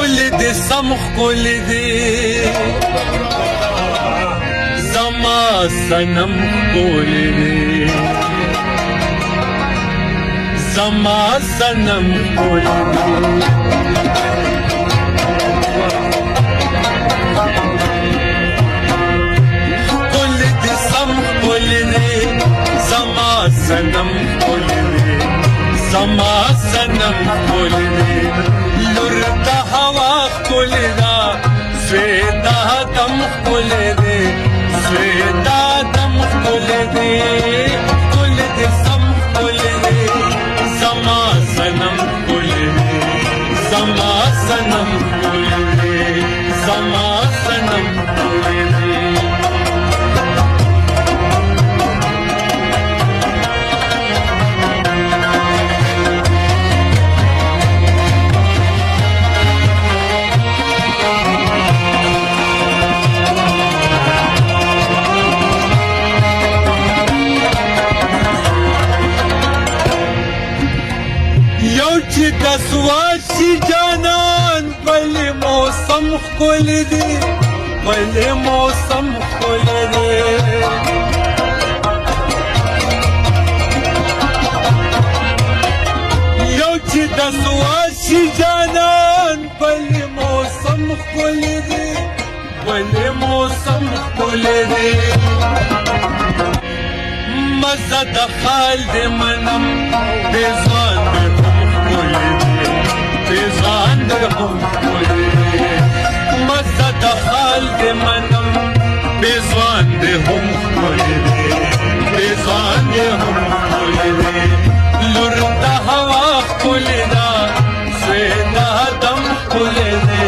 ښکلې دې سم ښکلې دې زما صنم ښکلې دې زما صنم ښکلې دې ښکلې دې سم ښکلې دې زما صنم ښکلې دې زما صنم ښکلې دې لور د هوا ښکلې ده زوی د دم ښکلې دې زوی د دم ښکلې دې ښکلې دې سم ښکلې دې زما صنم ښکلې دې زما صنم ښکلې دې زما صنم ښکلې دې چې د سواد شي جانان بل موسم ښکلی دی بل موسم ښکلی دی یو چې د سواد شي جانان بل موسم ښکلی دی بل موسم ښکلی دی مزه د خال د منم بېځوان بېځوان دې هم ښکلې دې مزه د خال دې منم بېځوان دې هم ښکلې دې بېځوان دې هم ښکلې دې لور د هوا ښکلې ده زوی د دم ښکلې دې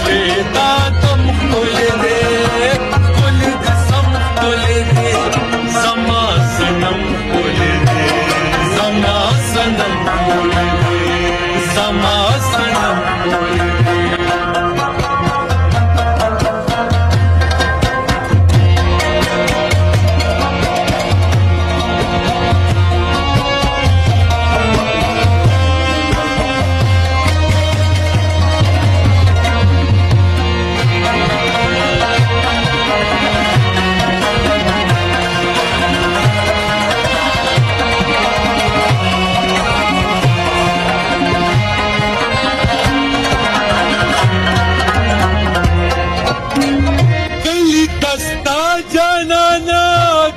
زوی د دم ښکلې دې ښکلې دې سم ښکلې دې زما صنم ښکلې دې زما صنم ښکلې دې زما صنم ښکلې دې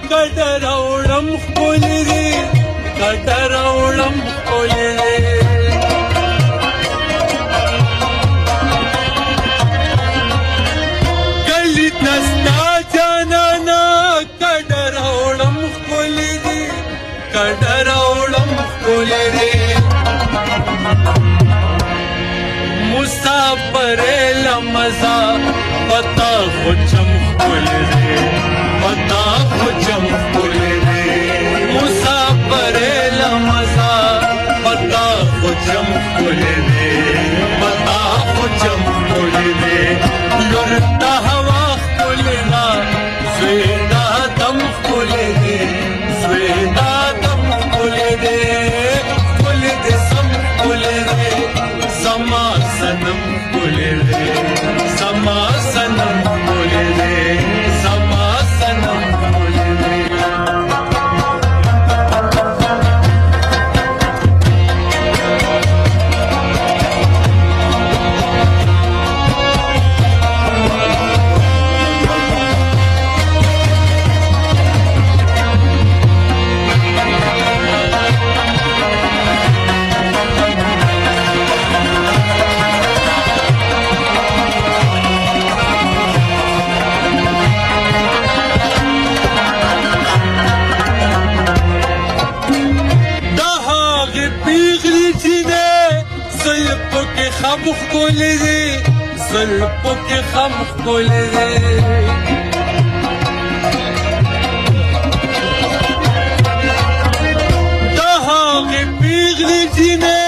کډر اوړم ښکلې دې کډر اوړم ښکلې دې کلي ته ستا جانانه کډر اوړم ښکلې دې کډر اوړم ښکلې دې مسافرې له مزه پتا خو چم ښکلې دې پتا خو چم ښکلې دې مسافرې له مزه پتا خو چم ښکلې دې پتا خو چم ښکلې دې لور د هوا ښکلې ده زوی د دم ښکلې دې زوی د دم ښکلې دې ښکلې دې سم ښکلې دې زما صنم ښکلې دې زما صنم ښکلې دې زما صنم ښکلې دې خم ښکلې دې زلفو کې خم ښکلې دې د هغې پیغلې جینې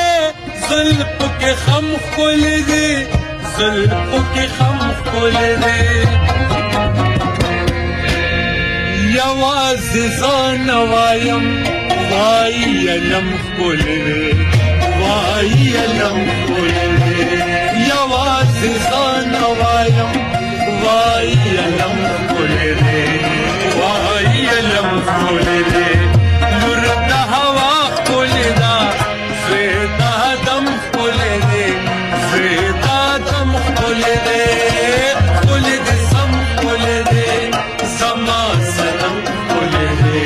زلفو کې خم ښکلې دې زلفو کې خم ښکلې دې یوازې ځان وایم وایي علم ښکلې دې وایي علم ښکلې دې یوازې خان وایم وایلم ولري وایلم ولري نور د هوا ولدا زیدا دم ولري زیدا دم ولري ولد سم ولري سما سنم ولري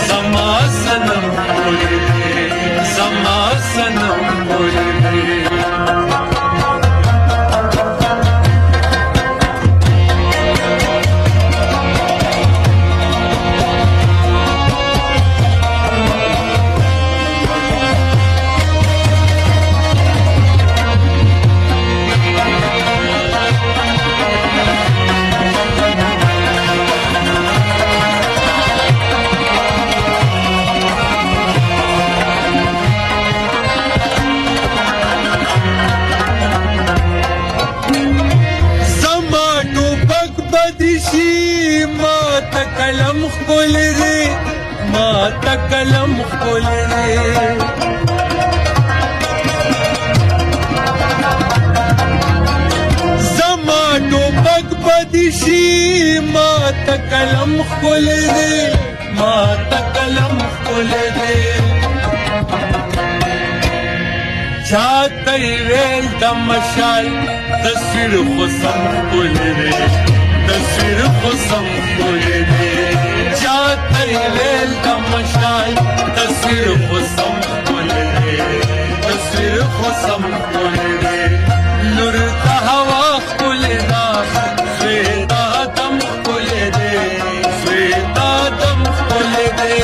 سما سنم ولري سما سنم ولري कलम खोल रे माता कलम खोल रे जमानो बग बदिशी माता कलम खोल रे माता कलम खोल रे जाते रेल दमशाल तस्वीर खुसम खोल रे तस्वीर खुसम खोल रे जाते रेल का मशाल तस्वीर खुसम खोल रे तस्वीर खुसम खोल रे नूर का हवा खुलदा स्वेता दम खोल रे स्वेता दम खोल रे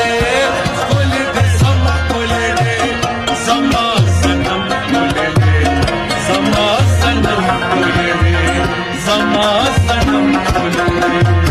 खोल दे सम खोल रे समा सनम खोल रे समा सनम खोल रे समा सनम खोल रे